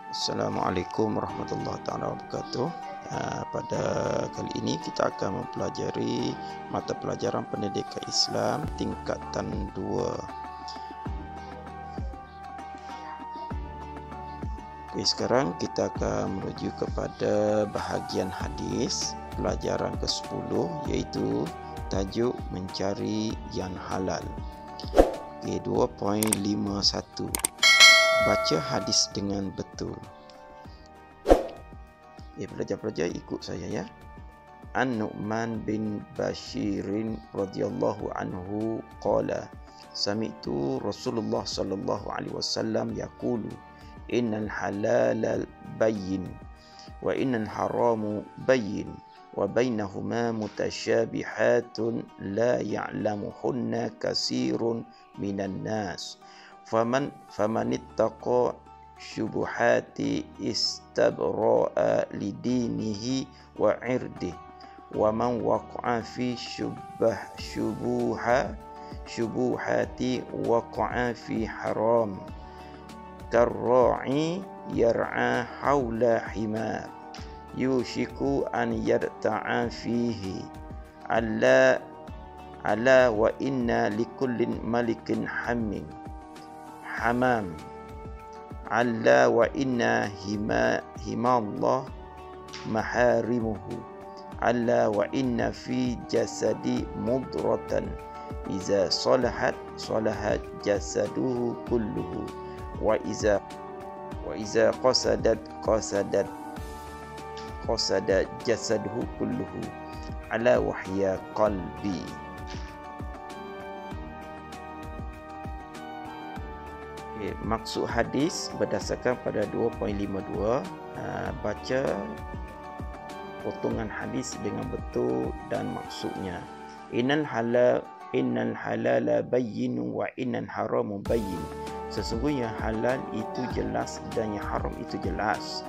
Assalamualaikum warahmatullahi wabarakatuh. Pada kali ini kita akan mempelajari mata pelajaran pendidikan Islam tingkatan 2. Sekarang kita akan menuju kepada bahagian hadis pelajaran ke-10, iaitu tajuk mencari yang halal. 2.51. Baca hadis dengan betul. Pelajar-pelajar ikut saya ya. An-Nu'man bin Bashirin radhiyallahu anhu qala sami'tu Rasulullah sallallahu alaihi wasallam yaqulu innal halala bayyin wa innal haramu bayyin wa bainahuma mutasyabihatun la ya'lamuhunna katsirun minan nas faman ittaqa syubuhati istabra'a lidinihi wa irdihi wa man waqa'a fi syubuhati waqa'a fi haram karra'i yar'a hawla himar yushiku an yarta'a fihi ala wa inna likullin malikin hamam alla wa inna himallah maharimuhu alla wa inna fi jasadi mudratan iza salahat jasaduhu kulluhu wa iza qasadat jasaduhu kulluhu ala wahya qalbi. Maksud hadis berdasarkan pada 2.52, baca potongan hadis dengan betul dan maksudnya. Innal halala bayyin wa innal haramu bayyin. Sesungguhnya halal itu jelas dan yang haram itu jelas.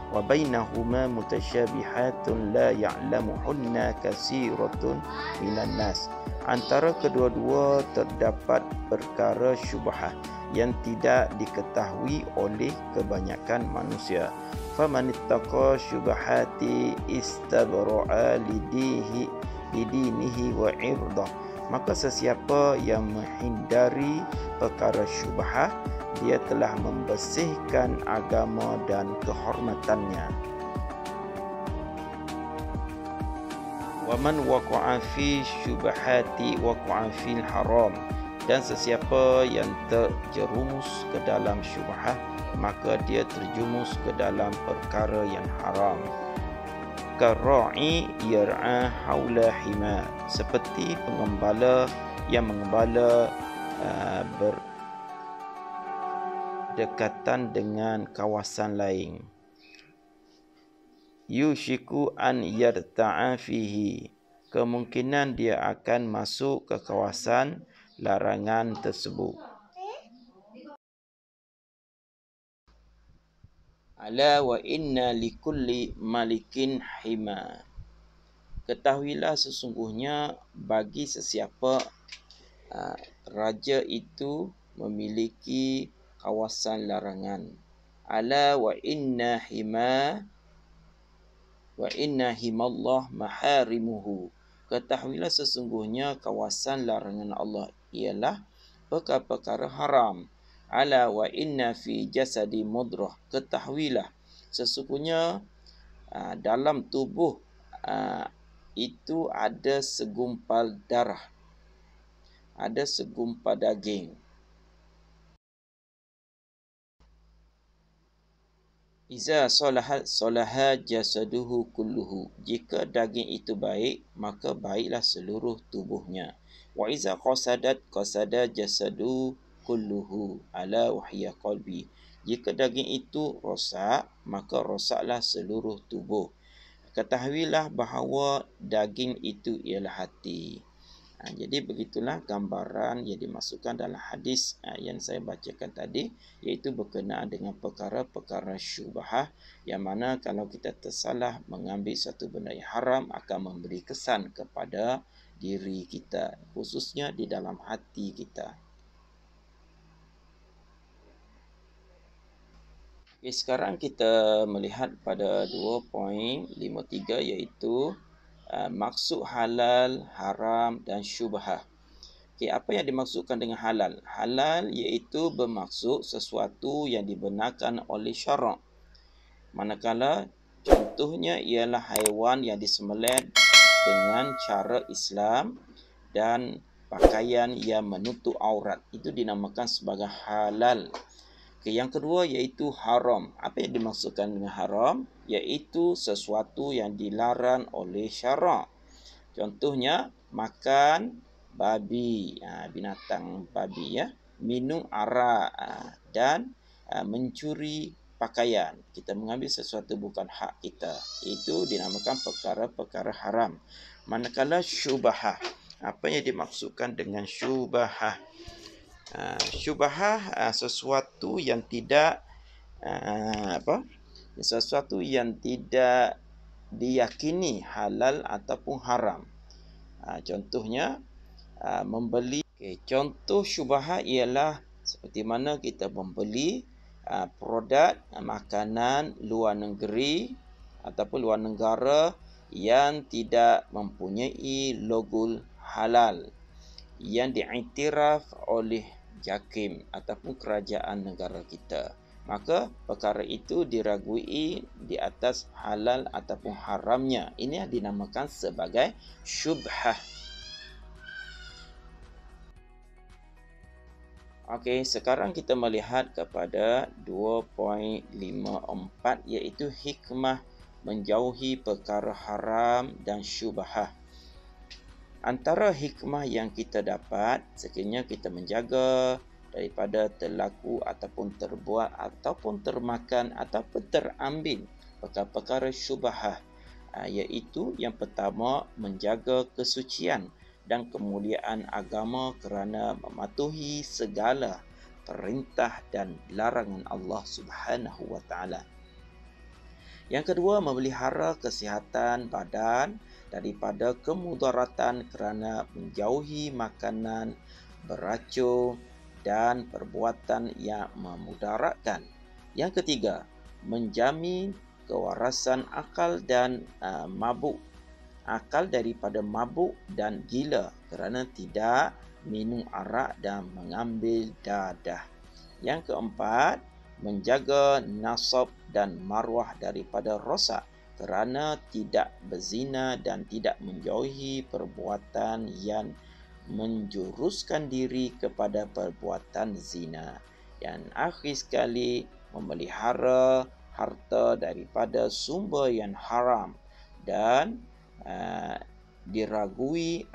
Wa bainahuma mutasyabihatun la ya'lamuhunna katsiratun minan nas. Antara kedua-dua terdapat perkara syubhah yang tidak diketahui oleh kebanyakan manusia. Faman ittaqa syubhati istabra'a lidinihi wa irdah. Maka sesiapa yang menghindari perkara syubhah, dia telah membersihkan agama dan kehormatannya. Waman waqa'a fi syubhati waqa'a fil haram. Dan sesiapa yang terjerumus ke dalam syubhah, maka dia terjerumus ke dalam perkara yang haram. Karra'i yar'a haula hima. Seperti pengembala yang mengembala berdekatan dengan kawasan lain. Yushiku an yarta'a fihi. Kemungkinan dia akan masuk ke kawasan larangan tersebut. Ala wa inna likulli malikin hima. Ketahuilah sesungguhnya bagi sesiapa raja itu memiliki kawasan larangan. Ala wa inna himallah maharimuhu. Ketahuilah sesungguhnya kawasan larangan Allah ialah perkara-perkara haram. Ala wa inna fi jasadi mudrah. Ketahuilah sesungguhnya dalam tubuh itu ada segumpal darah, ada segumpal daging. Iza salaha jasaduhu kulluhu. Jika daging itu baik, maka baiklah seluruh tubuhnya. Wa iza qasada jasadu kulluhu ala wahya qalbi. Jika daging itu rosak, maka rosaklah seluruh tubuh. Ketahuilah bahawa daging itu ialah hati. Jadi begitulah gambaran yang dimasukkan dalam hadis yang saya bacakan tadi, iaitu berkenaan dengan perkara-perkara syubhah, yang mana kalau kita tersalah mengambil satu benda yang haram akan memberi kesan kepada diri kita, khususnya di dalam hati kita. Okay, sekarang kita melihat pada 2.53 iaitu maksud halal, haram dan syubhah. Okay, apa yang dimaksudkan dengan halal? Halal iaitu bermaksud sesuatu yang dibenarkan oleh syarak. Manakala contohnya ialah haiwan yang disembelih dengan cara Islam dan pakaian yang menutup aurat. Itu dinamakan sebagai halal. Okay, yang kedua iaitu haram. Apa yang dimaksudkan dengan haram? Iaitu sesuatu yang dilarang oleh syarak. Contohnya makan babi, binatang babi ya, minum arak dan mencuri pakaian. Kita mengambil sesuatu bukan hak kita. Itu dinamakan perkara-perkara haram. Manakala syubhah. Apa yang dimaksudkan dengan syubhah? Syubhah sesuatu yang tidak sesuatu yang tidak diyakini halal ataupun haram. Contohnya membeli. Okay, contoh syubhah ialah seperti mana kita membeli produk makanan luar negeri ataupun luar negara yang tidak mempunyai logo halal yang diiktiraf oleh JAKIM ataupun kerajaan negara kita. Maka perkara itu diragui di atas halal ataupun haramnya. Ini yang dinamakan sebagai syubhah. Okey, sekarang kita melihat kepada 2.54 iaitu hikmah menjauhi perkara haram dan syubhah. Antara hikmah yang kita dapat, sekiranya kita menjaga daripada terlaku ataupun terbuat ataupun termakan ataupun terambil perkara-perkara syubhah, iaitu yang pertama menjaga kesucian dan kemuliaan agama kerana mematuhi segala perintah dan larangan Allah Subhanahu wa taala. Yang kedua, memelihara kesihatan badan daripada kemudaratan kerana menjauhi makanan beracun dan perbuatan yang memudaratkan. Yang ketiga, menjamin kewarasan akal dan mabuk. Akal daripada mabuk dan gila kerana tidak minum arak dan mengambil dadah. Yang keempat, menjaga nasab dan maruah daripada rosak kerana tidak berzina dan tidak menjauhi perbuatan yang menjuruskan diri kepada perbuatan zina. Dan akhir sekali, memelihara harta daripada sumber yang haram dan diragui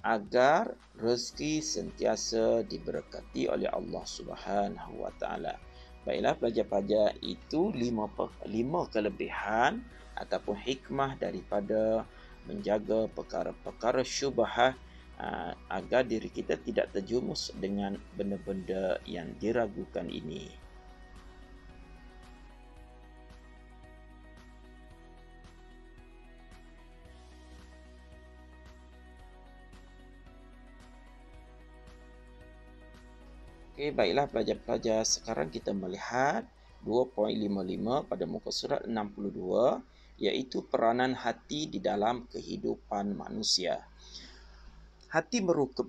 agar rezeki sentiasa diberkati oleh Allah Subhanahu wa taala. Baiklah pelajar-pelajar, itu lima kelebihan ataupun hikmah daripada menjaga perkara-perkara syubhah agar diri kita tidak terjumus dengan benda-benda yang diragukan ini. Okey, baiklah pelajar-pelajar, sekarang kita melihat 2.55 pada muka surat 62 iaitu peranan hati di dalam kehidupan manusia. Hati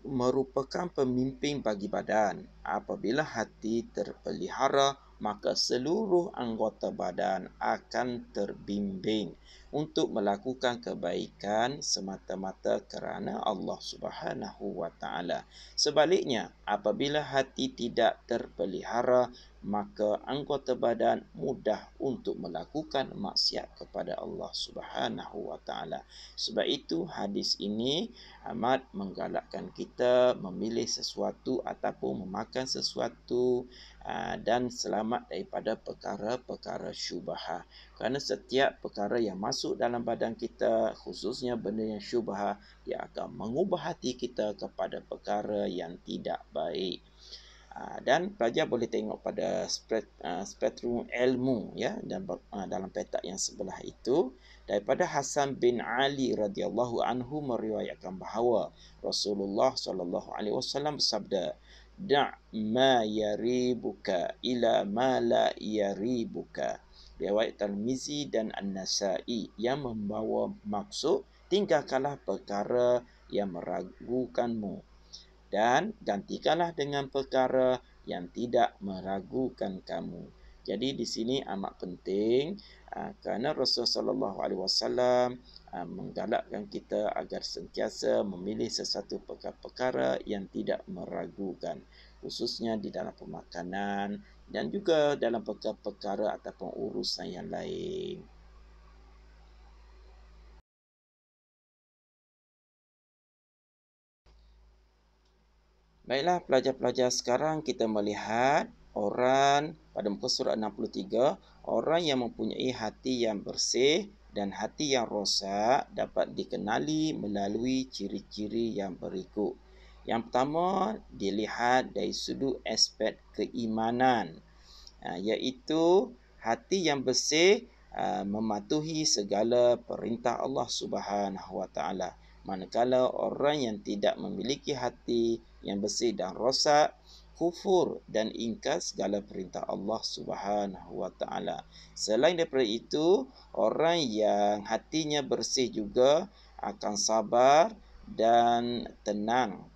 merupakan pemimpin bagi badan. Apabila hati terpelihara, maka seluruh anggota badan akan terbimbing untuk melakukan kebaikan semata-mata kerana Allah Subhanahu wa taala. Sebaliknya, apabila hati tidak terpelihara, maka anggota badan mudah untuk melakukan maksiat kepada Allah Subhanahu wa taala. Sebab itu hadis ini amat menggalakkan kita memilih sesuatu ataupun memakan sesuatu dan selamat daripada perkara-perkara syubhah. Kerana setiap perkara yang masuk dalam badan kita, khususnya benda yang syubhah, dia akan mengubah hati kita kepada perkara yang tidak baik. Dan pelajar boleh tengok pada spektrum ilmu ya, dan dalam petak yang sebelah itu, daripada Hasan bin Ali radhiyallahu anhu meriwayatkan bahawa Rasulullah sallallahu alaihi wasallam bersabda, Da' ma yaribuka ila ma la yaribuka. Riwayat Tirmizi dan An-Nasa'i yang membawa maksud tinggalkanlah perkara yang meragukanmu dan gantikanlah dengan perkara yang tidak meragukan kamu. Jadi di sini amat penting kerana Rasulullah sallallahu alaihi wasallam menggalakkan kita agar sentiasa memilih sesuatu perkara-perkara yang tidak meragukan, khususnya di dalam pemakanan dan juga dalam perkara-perkara ataupun urusan yang lain. Baiklah pelajar-pelajar, sekarang kita melihat orang pada muka surat 63, orang yang mempunyai hati yang bersih dan hati yang rosak dapat dikenali melalui ciri-ciri yang berikut. Yang pertama, dilihat dari sudut aspek keimanan, iaitu hati yang bersih mematuhi segala perintah Allah Subhanahu Wa Taala. Manakala orang yang tidak memiliki hati yang bersih dan rosak, kufur dan ingkar segala perintah Allah Subhanahu Wa Taala. Selain daripada itu, orang yang hatinya bersih juga akan sabar dan tenang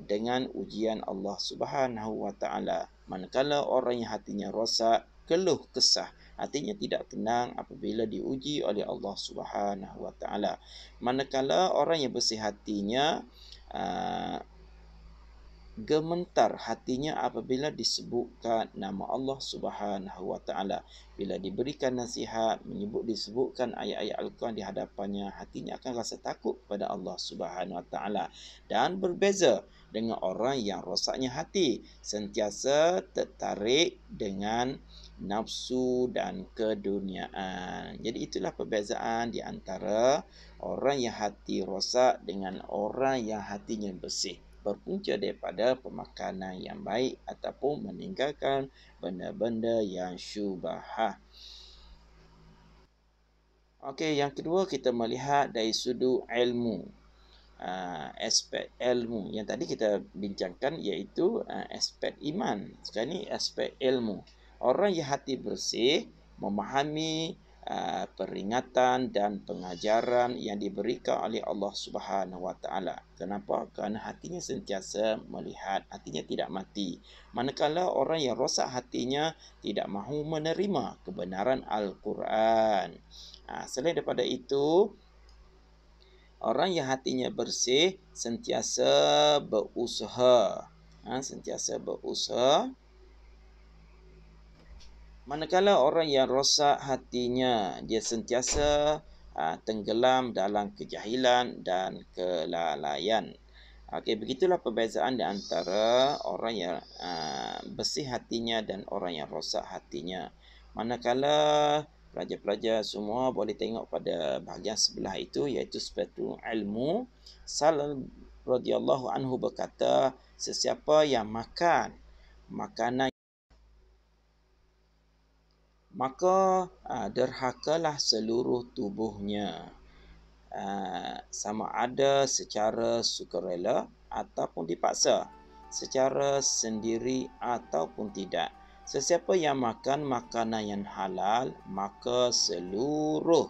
dengan ujian Allah Subhanahu Wa Taala. Manakala orang yang hatinya rosak, keluh kesah, artinya tidak tenang apabila diuji oleh Allah Subhanahu Wa Taala. Manakala orang yang bersih hatinya gementar hatinya apabila disebutkan nama Allah Subhanahu Wa Taala. Bila diberikan nasihat, disebutkan ayat-ayat Al-Quran di hadapannya, hatinya akan rasa takut pada Allah Subhanahu Wa Taala. Dan berbeza dengan orang yang rosaknya hati, sentiasa tertarik dengan nafsu dan keduniaan. Jadi itulah perbezaan di antara orang yang hati rosak dengan orang yang hatinya bersih, berpunca daripada pemakanan yang baik ataupun meninggalkan benda-benda yang syubhah. Okey, yang kedua kita melihat dari sudut ilmu. Aspek ilmu yang tadi kita bincangkan iaitu aspek iman. Sekarang ni aspek ilmu. Orang yang hati bersih memahami peringatan dan pengajaran yang diberikan oleh Allah Subhanahu Wa Taala. Kenapa? Kerana hatinya sentiasa melihat, hatinya tidak mati. Manakala orang yang rosak hatinya tidak mahu menerima kebenaran Al-Quran. Selain daripada itu, orang yang hatinya bersih sentiasa berusaha. Sentiasa berusaha. Manakala orang yang rosak hatinya, dia sentiasa tenggelam dalam kejahilan dan kelalaian. Okey, begitulah perbezaan di antara orang yang bersih hatinya dan orang yang rosak hatinya. Manakala pelajar-pelajar semua boleh tengok pada bahagian sebelah itu, iaitu spektrum ilmu. Salim radhiyallahu anhu berkata, sesiapa yang makan makanan maka derhakalah seluruh tubuhnya, sama ada secara sukarela ataupun dipaksa, secara sendiri ataupun tidak. Sesiapa yang makan makanan yang halal, maka seluruh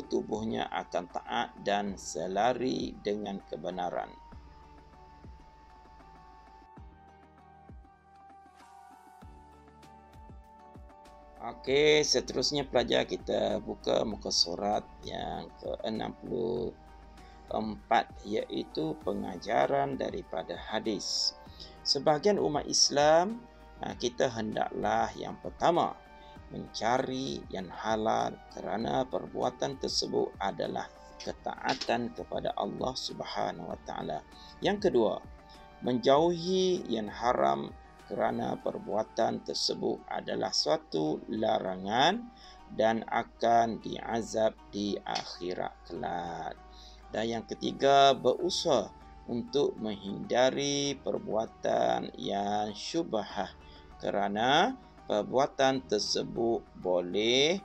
tubuhnya akan taat dan selari dengan kebenaran. Okey, seterusnya pelajar kita buka muka surat yang ke-64, iaitu pengajaran daripada hadis. Sebahagian umat Islam, kita hendaklah yang pertama mencari yang halal kerana perbuatan tersebut adalah ketaatan kepada Allah Subhanahu Wa Taala. Yang kedua, menjauhi yang haram kerana perbuatan tersebut adalah suatu larangan dan akan diazab di akhirat kelak. Dan yang ketiga, berusaha untuk menghindari perbuatan yang syubhah kerana perbuatan tersebut boleh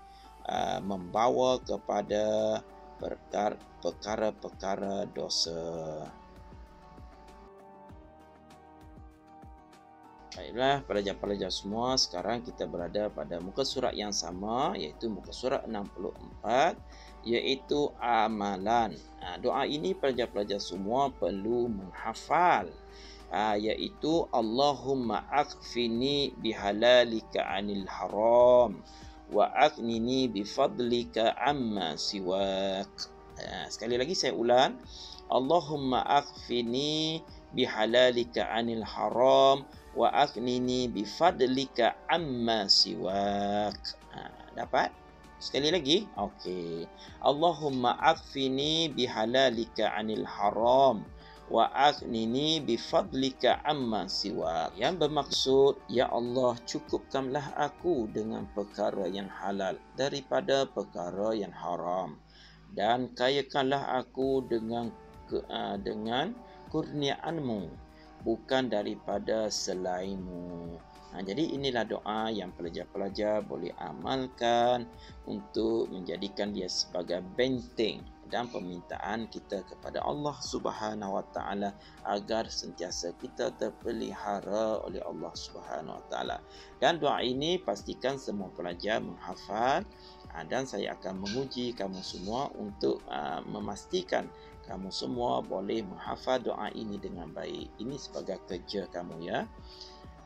membawa kepada perkara-perkara dosa. Baiklah, pelajar-pelajar semua, sekarang kita berada pada muka surat yang sama, iaitu muka surat 64, iaitu amalan. Doa ini pelajar-pelajar semua perlu menghafal, iaitu Allahumma akfini bihalalika anil haram wa aknini bifadlika amma siwak. Sekali lagi saya ulang, Allahumma akfini bihalalika anil haram wa aknini bifadlika amma siwak. Dapat? Sekali lagi. Okey. Allahumma akfini bihalalika anil haram wa aknini bifadlika amma siwak. Yang bermaksud, ya Allah, cukupkanlah aku dengan perkara yang halal daripada perkara yang haram, dan kayakanlah aku dengan kurniaanmu, bukan daripada selainmu. Jadi inilah doa yang pelajar-pelajar boleh amalkan untuk menjadikan dia sebagai benteng dan permintaan kita kepada Allah Subhanahu Wa Taala agar sentiasa kita terpelihara oleh Allah Subhanahu Wa Taala. Dan doa ini pastikan semua pelajar menghafal, dan saya akan menguji kamu semua untuk memastikan kamu semua boleh menghafal doa ini dengan baik. Ini sebagai kerja kamu, ya.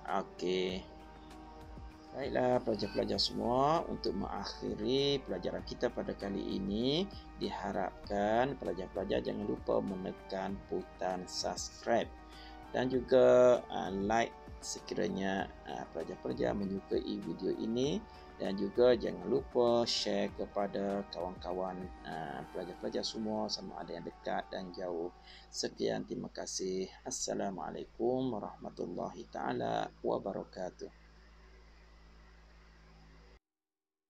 Okey. Baiklah pelajar-pelajar semua, untuk mengakhiri pelajaran kita pada kali ini, diharapkan pelajar-pelajar jangan lupa menekan butang subscribe dan juga like sekiranya pelajar-pelajar menyukai video ini, dan juga jangan lupa share kepada kawan-kawan pelajar-pelajar semua, sama ada yang dekat dan jauh. Sekian, terima kasih. Assalamualaikum warahmatullahi taala wabarakatuh.